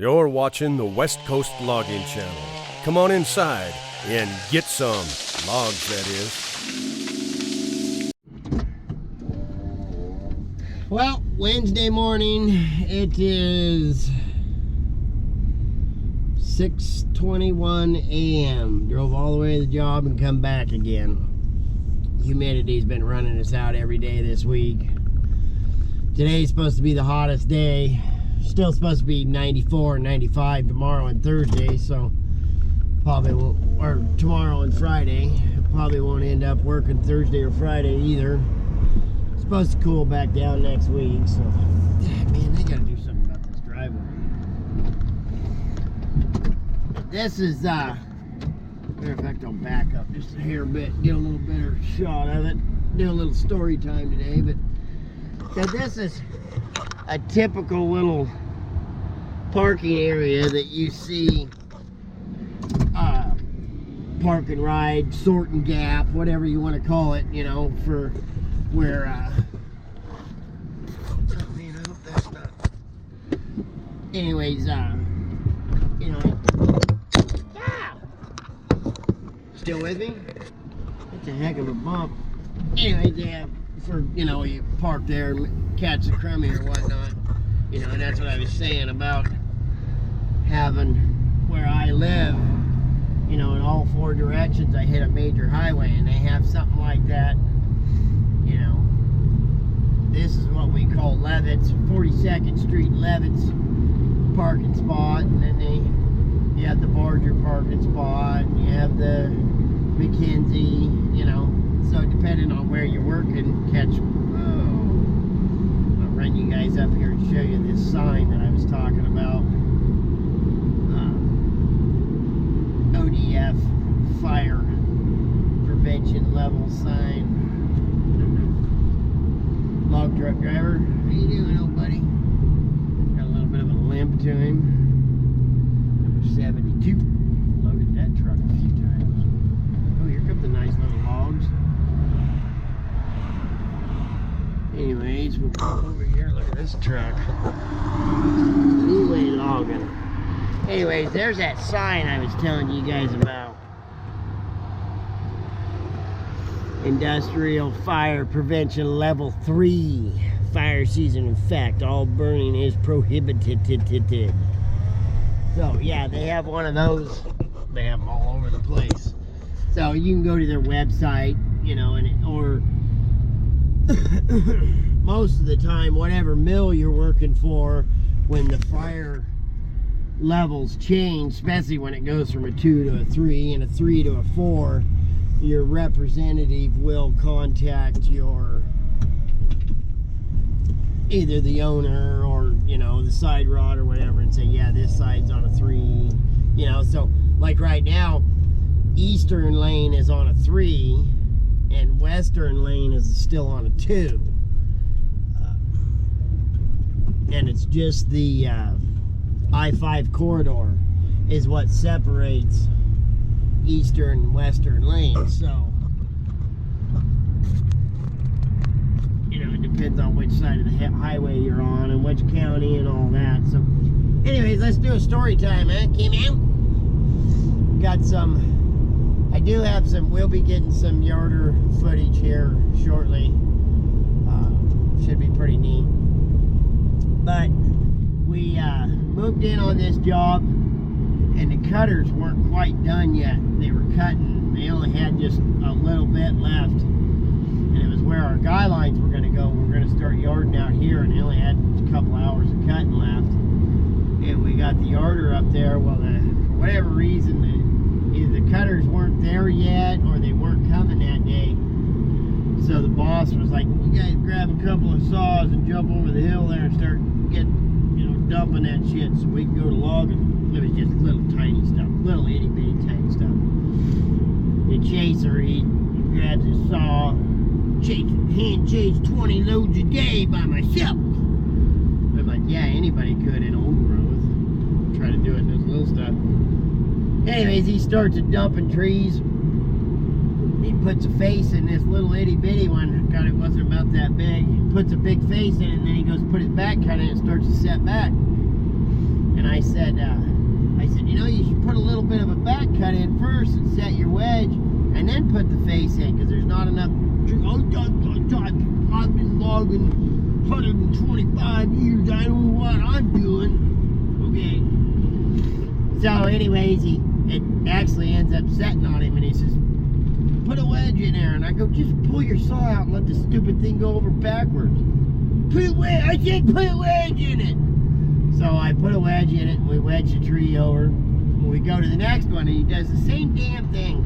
You're watching the West Coast Logging Channel. Come on inside and get some logs, that is. Well, Wednesday morning, it is 6:21 a.m. Drove all the way to the job and come back again. Humidity's been running us out every day this week. Today's supposed to be the hottest day. Still supposed to be 94 and 95 tomorrow and Thursday, so probably won't, or tomorrow and Friday. Probably won't end up working Thursday or Friday either. It's supposed to cool back down next week, so man, they gotta do something about this driveway. This is matter of fact, I'll back up just a hair bit, get a little better shot of it. Do a little story time today, but so this is a typical little parking area that you see park and ride, sort and gap, whatever you want to call it, you know, for where man, I hope that's not anyways, you know, still with me? It's a heck of a bump. Anyways, yeah, for, you know, you park there and catch a crummy or whatnot, you know, and that's what I was saying about having where I live, you know, in all four directions I hit a major highway, and they have something like that, you know. This is what we call Levitt's, 42nd Street Levitt's parking spot, and then you have the Barger parking spot, and you have the McKenzie, you know. So depending on where you're working, catch. I'll run you guys up here and show you this sign that I was talking about. ODF fire prevention level sign. Log truck driver, how you doing, old buddy? Got a little bit of a limp to him. Number 72. Loaded that truck a few times. Oh, here come the nice little logs. Anyways, we'll go over here. Look at this truck. Anyway, logging. Anyways, there's that sign I was telling you guys about. Industrial Fire Prevention Level 3. Fire season effect. All burning is prohibited. So, yeah, they have one of those. They have them all over the place. So, you can go to their website, you know, or most of the time, whatever mill you're working for, when the fire levels change, especially when it goes from a 2 to a 3 and a 3 to a 4, your representative will contact your either the owner or, you know, the side rod or whatever, and say, yeah, this side's on a 3, you know. So like right now, eastern lane is on a 3 and western lane is still on a 2, and it's just the I-5 corridor is what separates eastern and western lanes. So, you know, it depends on which side of the highway you're on and which county and all that. So anyways, let's do a story time, huh? Came out, got some, I do have some, we'll be getting some yarder footage here shortly. Should be pretty neat. But we moved in on this job, and the cutters weren't quite done yet. They were cutting. They only had just a little bit left, and it was where our guy lines were going to go. We were going to start yarding out here, and they only had a couple hours of cutting left. And we got the yarder up there. Well, for whatever reason, either the cutters weren't there yet, or they weren't coming that day. So the boss was like, "You guys grab a couple of saws and jump over the hill there and start dumping that shit so we can go to logging." It was just little tiny stuff, little itty bitty tiny stuff. The chaser, he grabs his saw, hand chase 20 loads a day by myself. I'm like, yeah, anybody could in old growth. Try to do it in this little stuff. Anyways, he starts dumping trees. He puts a face in this little itty bitty one. God, it wasn't about that big. He puts a big face in it, and then he goes put his back cut in and starts to set back. And And I said, you know, you should put a little bit of a back cut in first and set your wedge, and then put the face in, because there's not enough. I've been logging 125 years. I don't know what I'm doing. Okay. So, anyways, it actually ends up setting on him, and he says, put a wedge in there. And I go, just pull your saw out and let the stupid thing go over backwards. Put a wedge. I said put a wedge in it. So I put a wedge in it, and we wedge the tree over. And we go to the next one, and he does the same damn thing,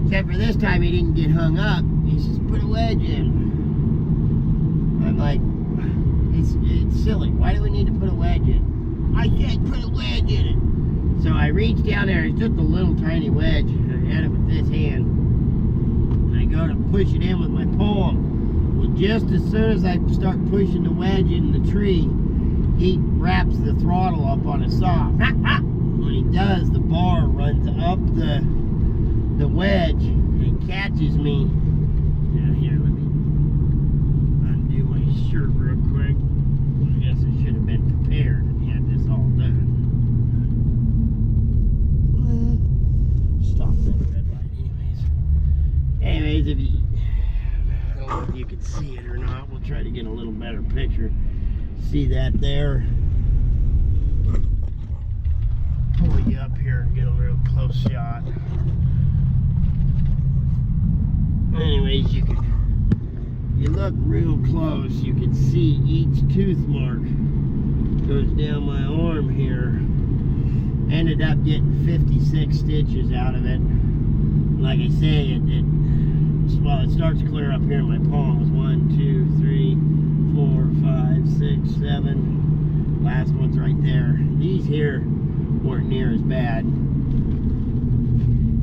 except for this time he didn't get hung up. He says, put a wedge in. I'm like, it's silly. Why do we need to put a wedge in? I said put a wedge in it. So I reached down there, it's just a little tiny wedge. I had it with this hand. And I go to push it in with my palm. Well, just as soon as I start pushing the wedge in the tree, he wraps the throttle up on his saw. When he does, the bar runs up the wedge and it catches me. Now here, let me undo my shirt real quick. I guess I should have been prepared and had this all done. Stop that red light anyways. If you, I don't know if you can see it or not. We'll try to get a little better picture. See that there? Pull you up here and get a real close shot. Anyways, you look real close, you can see each tooth mark goes down my arm here. Ended up getting 56 stitches out of it. Like I say, it starts clear up here in my palm. It was 1, 2, 3, 4, 5, 6, 7. Last one's right there. These here weren't near as bad.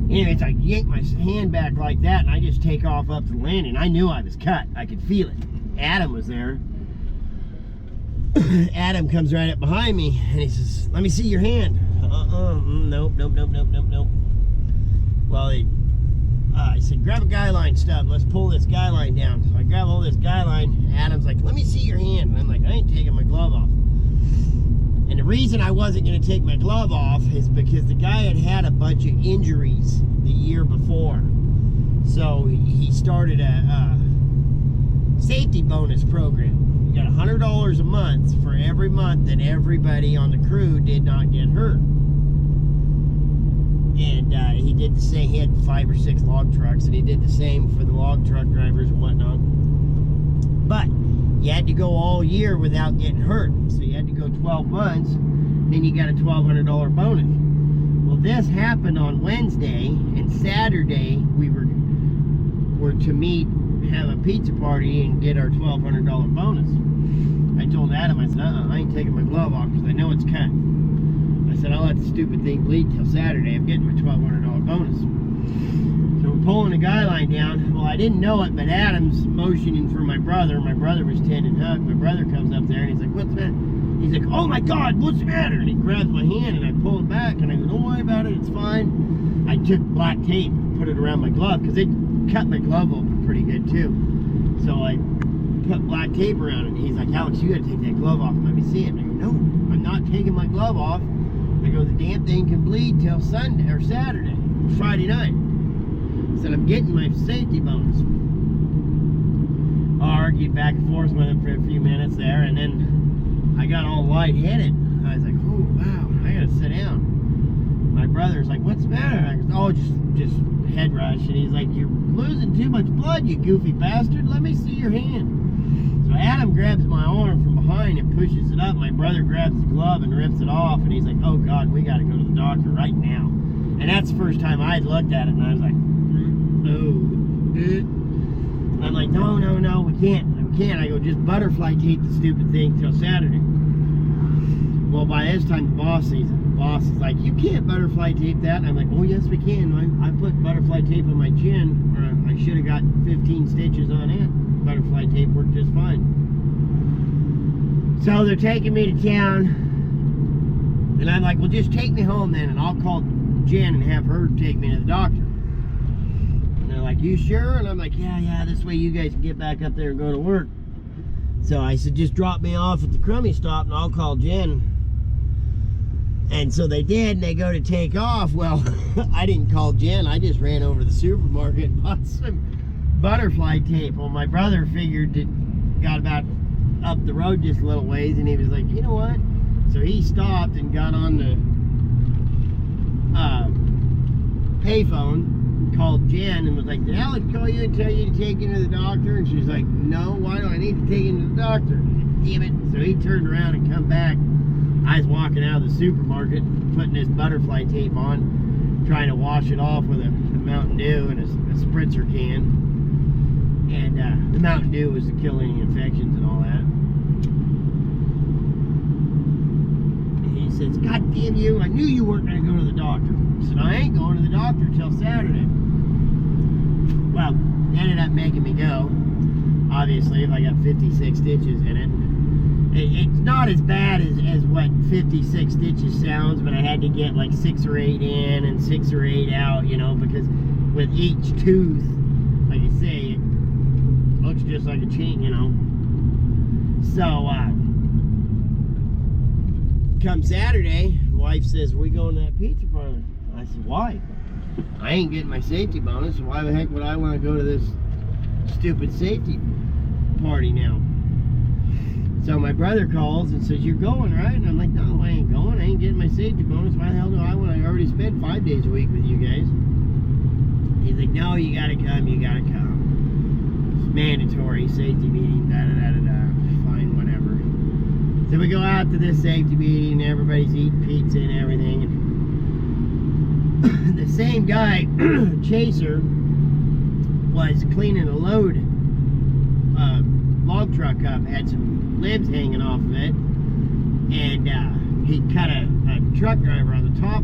Anyways, I yank my hand back like that, and I just take off up the landing. I knew I was cut. I could feel it. Adam was there. Adam comes right up behind me, and he says, let me see your hand. Nope. Well, I said, grab a guy line stub. Let's pull this guy line down. So I grab all this guy line. Adam's like, let me see your hand. And I'm like, I ain't taking my glove off. And the reason I wasn't going to take my glove off is because the guy had a bunch of injuries the year before. So he started a safety bonus program. You got $100 a month for every month that everybody on the crew did not get hurt. And he did the same. He had 5 or 6 log trucks, and he did the same for the log truck drivers and whatnot. But you had to go all year without getting hurt. So you had to go 12 months, then you got a $1,200 bonus. Well, this happened on Wednesday, and Saturday we were to meet, have a pizza party, and get our $1,200 bonus. I told Adam, I said, I ain't taking my glove off because I know it's cut. I said, I'll let the stupid thing bleed till Saturday. I'm getting my $1,200 bonus. So we're pulling the guy line down. Well, I didn't know it, but Adam's motioning for my brother. My brother was tending hook. My brother comes up there and he's like, what's the matter? He's like, oh my God, what's the matter? And he grabs my hand and I pull it back and I go, don't worry about it, it's fine. I took black tape, put it around my glove because it cut my glove open pretty good too. So I put black tape around it. And he's like, Alex, you gotta take that glove off and let me see it. And I go, no, I'm not taking my glove off. I go, the damn thing can bleed till Sunday or Saturday, Friday night. I said, I'm getting my safety bonus. I argued back and forth with him for a few minutes there, and then I got all lightheaded. I was like, oh, wow, I gotta sit down. My brother's like, what's the matter? I go, oh, just head rush. And he's like, you're losing too much blood, you goofy bastard. Let me see your hand. So Adam grabs my arm from behind and pushes it up. My brother grabs the glove and rips it off. And he's like, oh, God, we got to go to the doctor right now. And that's the first time I'd looked at it. And I was like, And I'm like, no, we can't. I go, just butterfly tape the stupid thing till Saturday. Well, by this time, the boss sees it. The boss is like, you can't butterfly tape that. And I'm like, oh, yes, we can. I put butterfly tape on my chin, or I should have got 15 stitches on it. Butterfly tape worked just fine. So they're taking me to town, and I'm like, well, just take me home then, and I'll call Jen and have her take me to the doctor. And they're like, you sure? And I'm like, yeah, this way you guys can get back up there and go to work. So I said, just drop me off at the crummy stop, and I'll call Jen. And so they did, and they go to take off. Well, I didn't call Jen. I just ran over to the supermarket and bought some butterfly tape. Well, my brother figured it got about up the road just a little ways, and he was like, you know what? So he stopped and got on the payphone, called Jen, and was like, did Alex call you and tell you to take him to the doctor? And she's like, no, why do I need to take him to the doctor? Damn it. So he turned around and come back. I was walking out of the supermarket, putting this butterfly tape on, trying to wash it off with a Mountain Dew and a spritzer can. And the Mountain Dew was to kill any infections and all that. And he says, God damn you, I knew you weren't going to go to the doctor. I said, I ain't going to the doctor till Saturday. Well, ended up making me go. Obviously, if I got 56 stitches in it. It's not as bad as what 56 stitches sounds, but I had to get like 6 or 8 in and 6 or 8 out, you know, because with each tooth, like I say, it looks just like a chain, you know. So, come Saturday, the wife says, we going to that pizza parlor. I said, why? I ain't getting my safety bonus, so why the heck would I want to go to this stupid safety party now? So my brother calls and says, you're going, right? And I'm like, no, I ain't going. I ain't getting my safety bonus. Why the hell do I want to? I already spent 5 days a week with you guys. He's like, no, you got to come. You got to come. It's mandatory safety meeting, da-da-da-da-da. Fine, whatever. So we go out to this safety meeting. Everybody's eating pizza and everything. And the same guy, Chaser, was cleaning a log truck up. Had some limbs hanging off of it, and he cut a truck driver on the top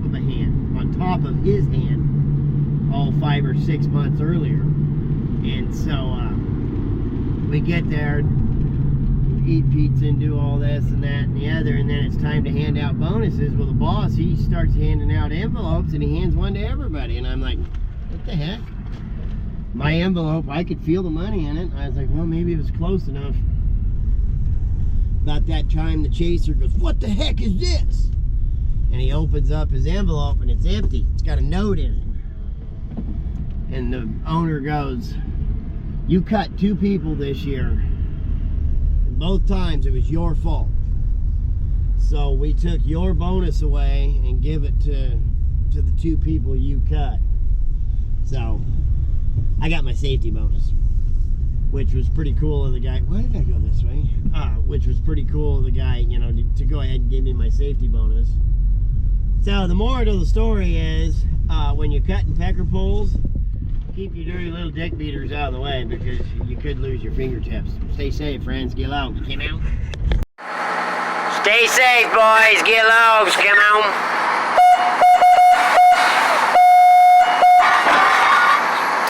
of his hand, all 5 or 6 months earlier. And so we get there, eat pizza and do all this and that and the other, and then it's time to hand out bonuses. Well, the boss, he starts handing out envelopes, and he hands one to everybody, and I'm like, what the heck? My envelope, I could feel the money in it. I was like, well, maybe it was close enough. About that time, the Chaser goes, what the heck is this? And he opens up his envelope, and it's empty. It's got a note in it. And the owner goes, you cut 2 people this year. And both times it was your fault. So we took your bonus away and give it to the 2 people you cut. So I got my safety bonus, which was pretty cool of the guy. Why did I go this way? Which was pretty cool of the guy, you know, to go ahead and give me my safety bonus. So the moral of the story is, when you're cutting pecker poles, keep your dirty little dick beaters out of the way, because you could lose your fingertips. Stay safe, friends. Get low. Come out. Stay safe, boys. Get low. Come on.